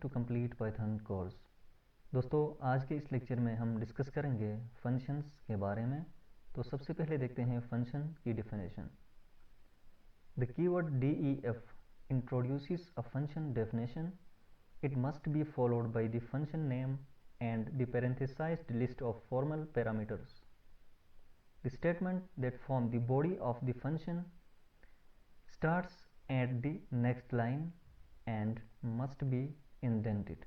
To complete Python course. दोस्तों, आज के इस लेक्चर में हम डिस्कस करेंगे फंक्शंस के बारे में। तो सबसे पहले देखते हैं फंक्शन की definition. The keyword def introduces a function definition. It must be followed by the function name and the parenthesized list of formal parameters. The statement that form the body of the function starts at the next line and must be indented.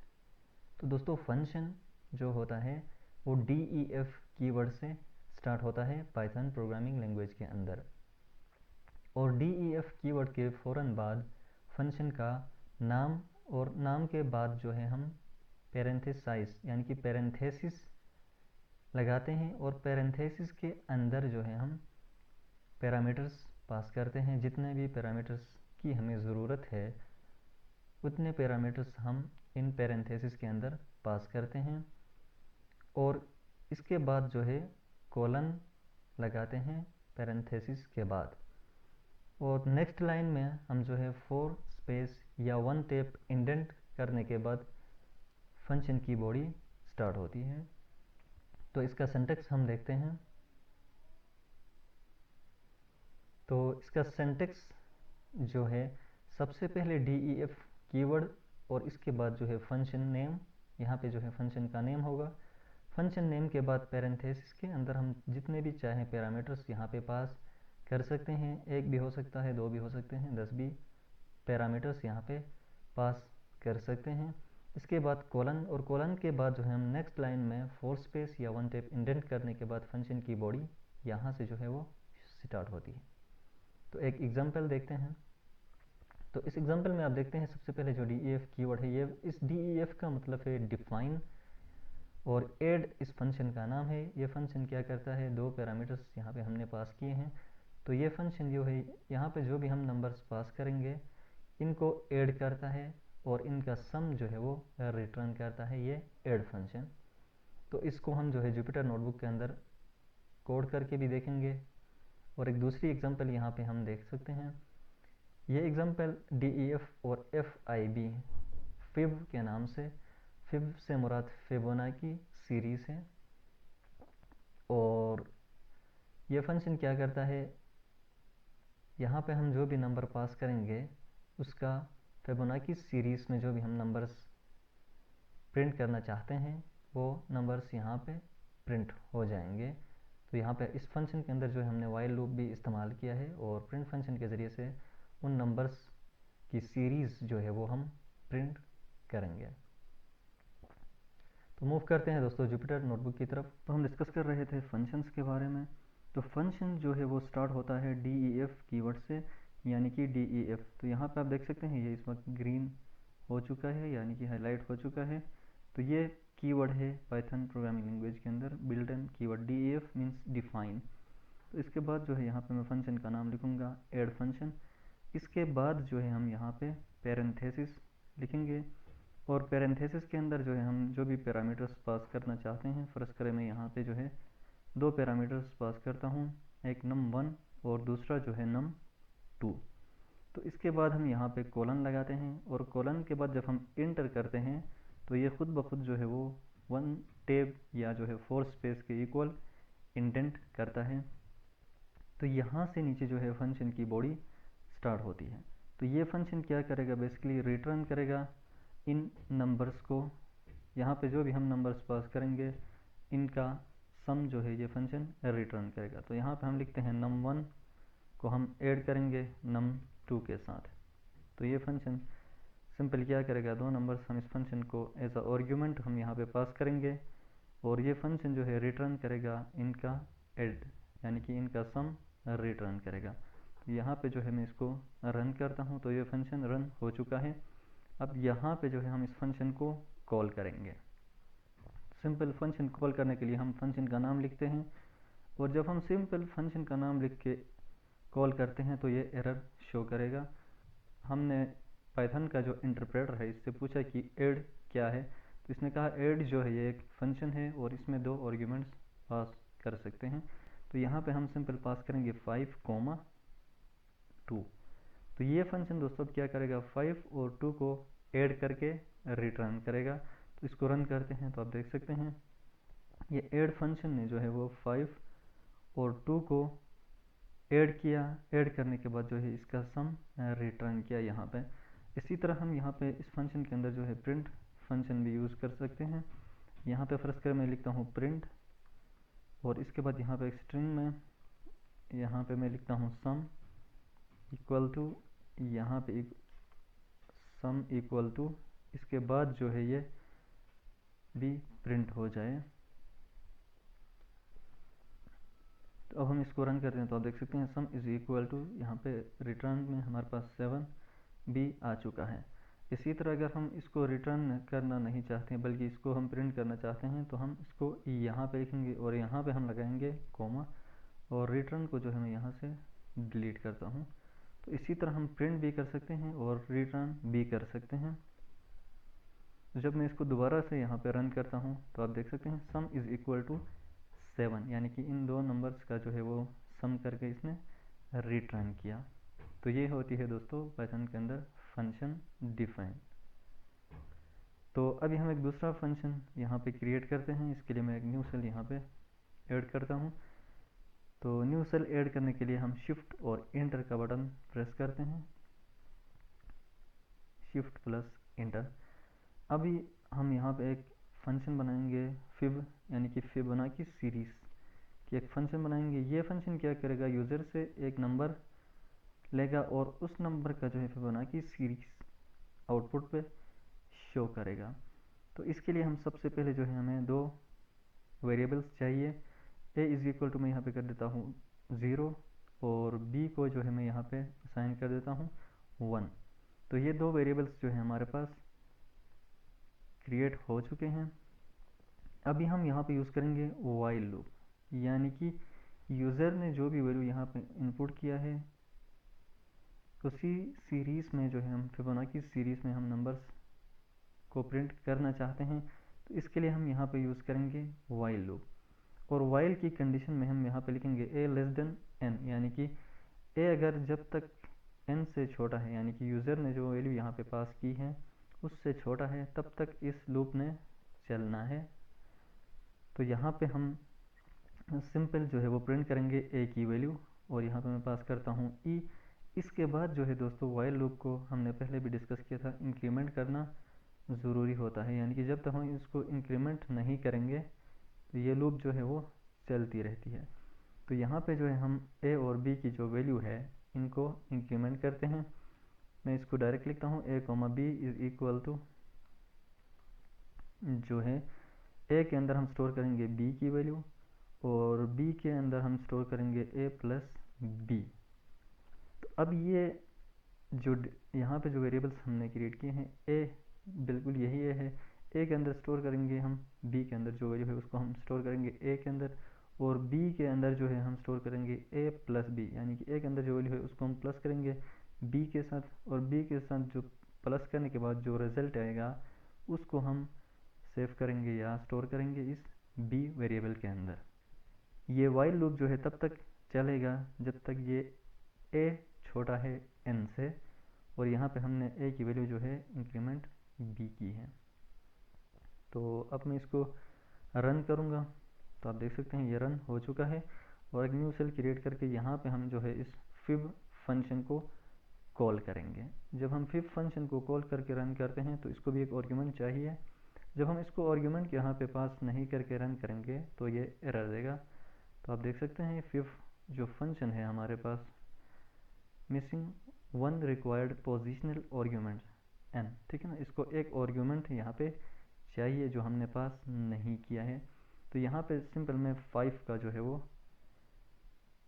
तो दोस्तों, function जो होता है वो def keyword से start होता है Python programming language के अंदर, और def कीवर्ड के फ़ौरन बाद फंक्शन का नाम, और नाम के बाद जो है हम पैरेंथेसाइज यानी कि पैरेंथेसिस लगाते हैं, और पैरेंथेसिस के अंदर जो है हम पैरामीटर्स पास करते हैं। जितने भी पैरामीटर्स की हमें ज़रूरत है उतने पैरामीटर्स हम इन पैरेंथेसिस के अंदर पास करते हैं, और इसके बाद जो है कोलन लगाते हैं पैरेंथेसिस के बाद, और नेक्स्ट लाइन में हम जो है 4 स्पेस या 1 टेप इंडेंट करने के बाद फंक्शन की बॉडी स्टार्ट होती है। तो इसका सिंटैक्स हम देखते हैं। तो इसका सिंटैक्स जो है, सबसे पहले def कीवर्ड और इसके बाद जो है फंक्शन नेम, यहाँ पे जो है फंक्शन का नेम होगा। फंक्शन नेम के बाद पैरेंथेसिस के अंदर हम जितने भी चाहें पैरामीटर्स यहाँ पे पास कर सकते हैं। 1 भी हो सकता है, 2 भी हो सकते हैं, 10 भी पैरामीटर्स यहाँ पे पास कर सकते हैं। इसके बाद कोलन, और कोलन के बाद जो है हम नेक्स्ट लाइन में 4 स्पेस या 1 टेप इंडेंट करने के बाद फंक्शन की बॉडी यहाँ से जो है वो स्टार्ट होती है। तो एक एग्जाम्पल देखते हैं। तो इस एग्जाम्पल में आप देखते हैं सबसे पहले जो def कीवर्ड है, ये इस def का मतलब है डिफाइन, और ऐड इस फंक्शन का नाम है। ये फंक्शन क्या करता है, 2 पैरामीटर्स यहाँ पे हमने पास किए हैं। तो ये फंक्शन जो है यहाँ पे जो भी हम नंबर्स पास करेंगे इनको ऐड करता है, और इनका सम जो है वो रिटर्न करता है, ये ऐड फंक्शन। तो इसको हम जो है जुपिटर नोटबुक के अंदर कोड करके भी देखेंगे, और एक दूसरी एग्जांपल यहाँ पे हम देख सकते हैं। ये एग्जांपल def और fib फिब के नाम से, फिब से मुराद फिबोनाची सीरीज़ है। और ये फंक्शन क्या करता है, यहाँ पे हम जो भी नंबर पास करेंगे उसका फिबोनाची सीरीज़ में जो भी हम नंबर्स प्रिंट करना चाहते हैं वो नंबर्स यहाँ पे प्रिंट हो जाएंगे। तो यहाँ पे इस फंक्शन के अंदर जो है हमने वाइल लूप भी इस्तेमाल किया है, और प्रिंट फंक्शन के ज़रिए से उन नंबर्स की सीरीज़ जो है वो हम प्रिंट करेंगे। तो मूव करते हैं दोस्तों जुपिटर नोटबुक की तरफ। तो हम डिस्कस कर रहे थे फंक्शंस के बारे में। तो फंक्शन जो है वो स्टार्ट होता है def कीवर्ड से, यानी कि def। तो यहाँ पे आप देख सकते हैं ये इस वक्त ग्रीन हो चुका है, यानी कि हाईलाइट हो चुका है। तो ये कीवर्ड है पाइथन प्रोग्रामिंग लैंग्वेज के अंदर built in keyword, def means define. तो इसके बाद जो है यहाँ पे मैं फंक्शन का नाम लिखूँगा ऐड फंक्शन। इसके बाद जो है हम यहाँ पे पैरेंथेसिस लिखेंगे, और पैरेंथेसिस के अंदर जो है हम जो भी पैरामीटर्स पास करना चाहते हैं, फ़र्ज़ करें मैं यहाँ पे जो है 2 पैरामीटर्स पास करता हूँ, एक num1 और दूसरा जो है num2। तो इसके बाद हम यहाँ पे कोलन लगाते हैं, और कोलन के बाद जब हम इंटर करते हैं तो ये खुद ब खुद जो है वो 1 टेब या जो है 4 स्पेस के इक्वल इंडेंट करता है। तो यहाँ से नीचे जो है फंक्शन की बॉडी स्टार्ट होती है। तो ये फंक्शन क्या करेगा, बेसिकली रिटर्न करेगा इन नंबर्स को। यहाँ पे जो भी हम नंबर्स पास करेंगे इनका सम जो है ये फंक्शन रिटर्न करेगा। तो यहाँ पे हम लिखते हैं num1 को हम ऐड करेंगे num2 के साथ। तो ये फंक्शन सिंपल क्या करेगा, 2 नंबर्स हम इस फंक्शन को एज अ आर्ग्यूमेंट हम यहाँ पे पास करेंगे, और ये फंक्शन जो है रिटर्न करेगा इनका ऐड, यानी कि इनका सम रिटर्न करेगा। तो यहाँ पे जो है मैं इसको रन करता हूँ, तो ये फंक्शन रन हो चुका है। अब यहाँ पे जो है हम इस फंक्शन को कॉल करेंगे। सिंपल फंक्शन कॉल करने के लिए हम फंक्शन का नाम लिखते हैं, और जब हम सिंपल फंक्शन का नाम लिख के कॉल करते हैं तो ये एरर शो करेगा। हमने पाइथन का जो इंटरप्रेटर है इससे पूछा कि ऐड क्या है, तो इसने कहा ऐड जो है ये एक फंक्शन है और इसमें 2 आर्ग्यूमेंट्स पास कर सकते हैं। तो यहाँ पे हम सिंपल पास करेंगे 5, 2। तो ये फंक्शन दोस्तों क्या करेगा, 5 और 2 को ऐड करके रिटर्न करेगा। तो इसको रन करते हैं तो आप देख सकते हैं ये ऐड फंक्शन ने जो है वो 5 और 2 को ऐड किया। ऐड करने के बाद जो है इसका सम रिटर्न किया यहाँ पे। इसी तरह हम यहाँ पे इस फंक्शन के अंदर जो है प्रिंट फंक्शन भी यूज़ कर सकते हैं। यहाँ पे फर्स्ट कर मैं लिखता हूँ प्रिंट, और इसके बाद यहाँ पे एक स्ट्रिंग में यहाँ पे मैं लिखता हूँ सम इक्वल टू, यहाँ पे एक सम इक्वल टू, इसके बाद जो है ये भी प्रिंट हो जाए। तो अब हम इसको रन करते हैं तो आप देख सकते हैं सम इज़ इक्वल टू, यहाँ पे रिटर्न में हमारे पास 7 भी आ चुका है। इसी तरह अगर हम इसको रिटर्न करना नहीं चाहते हैं बल्कि इसको हम प्रिंट करना चाहते हैं तो हम इसको यहाँ पे लिखेंगे और यहाँ पे हम लगाएंगे कोमा, और रिटर्न को जो है मैं यहाँ से डिलीट करता हूँ। तो इसी तरह हम प्रिंट भी कर सकते हैं और रिटर्न भी कर सकते हैं। जब मैं इसको दोबारा से यहाँ पे रन करता हूँ तो आप देख सकते हैं सम इज़ इक्वल टू 7, यानी कि इन दो नंबर्स का जो है वो सम करके इसने रिटर्न किया। तो ये होती है दोस्तों पाइथन के अंदर फंक्शन डिफाइन। तो अभी हम एक दूसरा फंक्शन यहाँ पे क्रिएट करते हैं। इसके लिए मैं एक न्यू सेल यहाँ पे ऐड करता हूँ। तो न्यू सेल ऐड करने के लिए हम शिफ्ट और एंटर का बटन प्रेस करते हैं, शिफ्ट प्लस एंटर। अभी हम यहाँ पे एक फंक्शन बनाएंगे फिब, यानी कि फिबोनाची सीरीज की एक फंक्शन बनाएंगे। ये फंक्शन क्या करेगा, यूज़र से एक नंबर लेगा और उस नंबर का जो है फिबोनाची सीरीज आउटपुट पे शो करेगा। तो इसके लिए हम सबसे पहले जो है हमें दो वेरिएबल्स चाहिए। ए इज़ इक्वल टू मैं यहाँ पे कर देता हूँ 0 और बी को जो है मैं यहाँ पे असाइन कर देता हूँ 1। तो ये दो वेरिएबल्स जो है हमारे पास क्रिएट हो चुके हैं। अभी हम यहाँ पे यूज़ करेंगे वाइल लूप, यानी कि यूज़र ने जो भी वैल्यू यहाँ पे इनपुट किया है उसी सीरीज़ में जो है हम फिबोनाची सीरीज़ में हम नंबर्स को प्रिंट करना चाहते हैं। तो इसके लिए हम यहाँ पे यूज़ करेंगे वाइल लूप, और वाइल की कंडीशन में हम यहाँ पे लिखेंगे ए लेस देन एन, यानी कि ए अगर जब तक एन से छोटा है, यानी कि यूज़र ने जो वैल्यू यहाँ पे पास की है उससे छोटा है, तब तक इस लूप ने चलना है। तो यहाँ पे हम सिंपल जो है वो प्रिंट करेंगे ए की वैल्यू, और यहाँ पे मैं पास करता हूँ ई। इसके बाद जो है दोस्तों वाइल लूप को हमने पहले भी डिस्कस किया था, इंक्रीमेंट करना ज़रूरी होता है, यानी कि जब तक हम इसको इंक्रीमेंट नहीं करेंगे तो ये लूप जो है वो चलती रहती है। तो यहाँ पे जो है हम ए और बी की जो वैल्यू है इनको इंक्रीमेंट करते हैं। मैं इसको डायरेक्ट लिखता हूँ A comma B is equal to, जो है ए के अंदर हम स्टोर करेंगे बी की वैल्यू और बी के अंदर हम स्टोर करेंगे ए प्लस बी। तो अब ये जो यहाँ पे जो वेरिएबल्स हमने क्रिएट किए हैं, ए बिल्कुल यही है। ए के अंदर स्टोर करेंगे हम बी के अंदर जो वैल्यू है उसको हम स्टोर करेंगे ए के अंदर, और बी के अंदर जो है हम स्टोर करेंगे ए प्लस बी, यानी कि ए के अंदर जो वैल्यू है उसको हम प्लस करेंगे बी के साथ, और बी के साथ जो प्लस करने के बाद जो रिजल्ट आएगा उसको हम सेव करेंगे या स्टोर करेंगे इस बी वेरिएबल के अंदर। ये वाइल लूप जो है तब तक चलेगा जब तक ये ए छोटा है एन से, और यहाँ पे हमने ए की वैल्यू जो है इंक्रीमेंट बी की है। तो अब मैं इसको रन करूँगा तो आप देख सकते हैं ये रन हो चुका है, और एक न्यू सेल क्रिएट करके यहाँ पे हम जो है इस फिब फंक्शन को कॉल करेंगे। जब हम फिब फंक्शन को कॉल करके रन करते हैं तो इसको भी एक आर्गुमेंट चाहिए। जब हम इसको आर्गुमेंट यहाँ पे पास नहीं करके रन करेंगे तो ये एरर देगा। तो आप देख सकते हैं फिब जो फंक्शन है हमारे पास missing one required positional argument n, ठीक है ना। इसको एक आर्गुमेंट यहाँ पे चाहिए जो हमने पास नहीं किया है। तो यहाँ पे सिंपल मैं 5 का जो है वो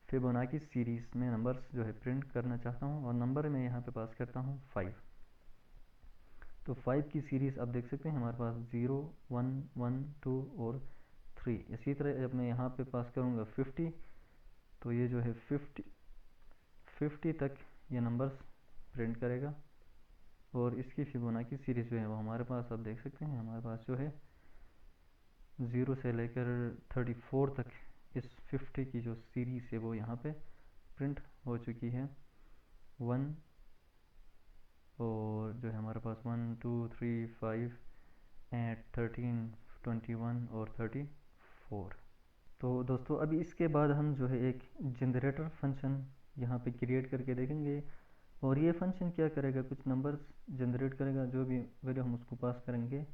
फिबोनाची सीरीज़ में नंबर्स जो है प्रिंट करना चाहता हूँ, और नंबर में यहाँ पे पास करता हूँ 5। तो 5 की सीरीज़ आप देख सकते हैं हमारे पास 0 1 1 2 और 3। इसी तरह जब मैं यहाँ पे पास करूँगा 50 तो ये जो है 50 तक ये नंबर्स प्रिंट करेगा, और इसकी फिबोनाची सीरीज़ जो है वो हमारे पास आप देख सकते हैं हमारे पास जो है 0 से लेकर 34 तक इस 50 की जो सीरीज़ है वो यहाँ पे प्रिंट हो चुकी है। 1 और जो है हमारे पास 1 2 3 5 8 13 21 और 34। तो दोस्तों अभी इसके बाद हम जो है एक जनरेटर फंक्शन यहाँ पे क्रिएट करके देखेंगे। और ये फंक्शन क्या करेगा, कुछ नंबर्स जनरेट करेगा, जो भी वैल्यू हम उसको पास करेंगे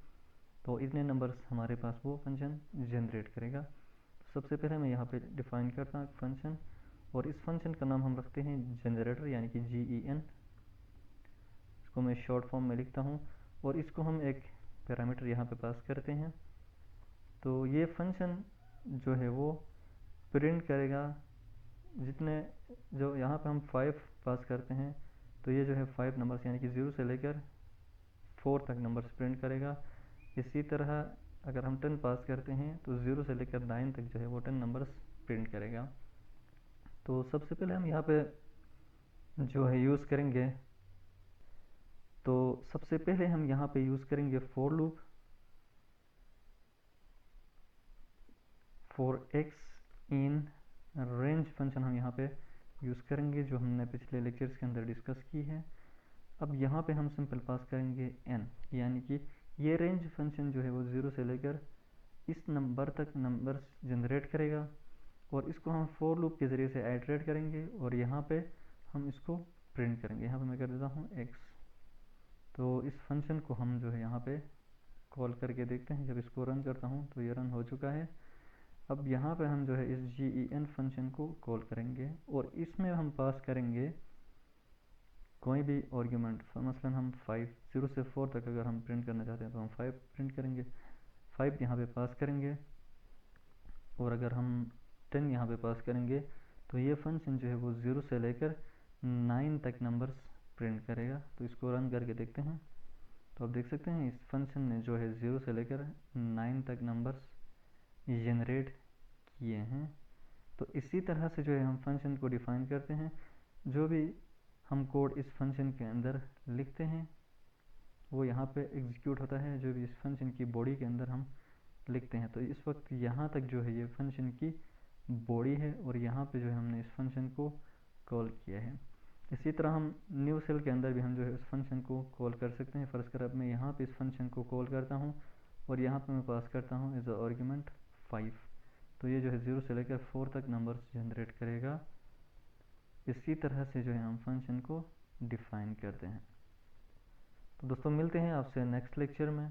तो इतने नंबर्स हमारे पास वो फंक्शन जनरेट करेगा। तो सबसे पहले मैं यहाँ पे डिफाइन करता हूँ फंक्शन, और इस फंक्शन का नाम हम रखते हैं जनरेटर यानी कि GEN। इसको मैं शॉर्ट फॉर्म में लिखता हूँ और इसको हम एक पैरामीटर यहाँ पे पास करते हैं। तो ये फंक्शन जो है वो प्रिंट करेगा जितने, जो यहाँ पे हम 5 पास करते हैं तो ये जो है 5 नंबर्स यानी कि 0 से लेकर 4 तक नंबर्स प्रिंट करेगा। इसी तरह अगर हम 10 पास करते हैं तो 0 से लेकर 9 तक जो है वो 10 नंबर्स प्रिंट करेगा। तो सबसे पहले हम यहाँ पे जो है यूज़ करेंगे, तो सबसे पहले हम यहाँ पे यूज़ करेंगे for loop for x in range function हम यहाँ पे यूज़ करेंगे, जो हमने पिछले लेक्चर्स के अंदर डिस्कस की है। अब यहाँ पे हम सिंपल पास करेंगे n, यानी कि ये रेंज फंक्शन जो है वो 0 से लेकर इस नंबर तक नंबर्स जनरेट करेगा और इसको हम फॉर लूप के ज़रिए से आइटरेट करेंगे और यहाँ पे हम इसको प्रिंट करेंगे। यहाँ पे मैं कर देता हूँ x। तो इस फंक्शन को हम जो है यहाँ पे कॉल करके देखते हैं। जब इसको रन करता हूँ तो ये रन हो चुका है। अब यहाँ पे हम जो है इस GEN फंक्शन को कॉल करेंगे और इसमें हम पास करेंगे कोई भी आर्ग्यूमेंट। मसलन हम 5 0 से 4 तक अगर हम प्रिंट करना चाहते हैं तो हम 5 प्रिंट करेंगे, 5 यहाँ पे पास करेंगे। और अगर हम 10 यहाँ पे पास करेंगे तो ये फंक्शन जो है वो 0 से लेकर 9 तक नंबर्स प्रिंट करेगा। तो इसको रन करके देखते हैं। तो आप देख सकते हैं इस फंक्शन ने जो है 0 से लेकर 9 तक नंबर्स जनरेट किए हैं। तो इसी तरह से जो है हम फंक्शन को डिफाइन करते हैं। जो भी हम कोड इस फंक्शन के अंदर लिखते हैं वो यहाँ पे एग्जीक्यूट होता है, जो भी इस फंक्शन की बॉडी के अंदर हम लिखते हैं। तो इस वक्त यहाँ तक जो है ये फंक्शन की बॉडी है और यहाँ पे जो है हमने इस फंक्शन को कॉल किया है। इसी तरह हम न्यू सेल के अंदर भी हम जो है उस फंक्शन को कॉल कर सकते हैं। फ़र्ज़ कर अब मैं यहाँ पे इस फंक्शन को कॉल करता हूँ और यहाँ पे मैं पास करता हूँ एज अ आर्ग्यूमेंट 5। तो ये जो है 0 से लेकर 4 तक नंबर्स जनरेट करेगा। इसी तरह से जो है हम फंक्शन को डिफाइन करते हैं। तो दोस्तों मिलते हैं आपसे नेक्स्ट लेक्चर में।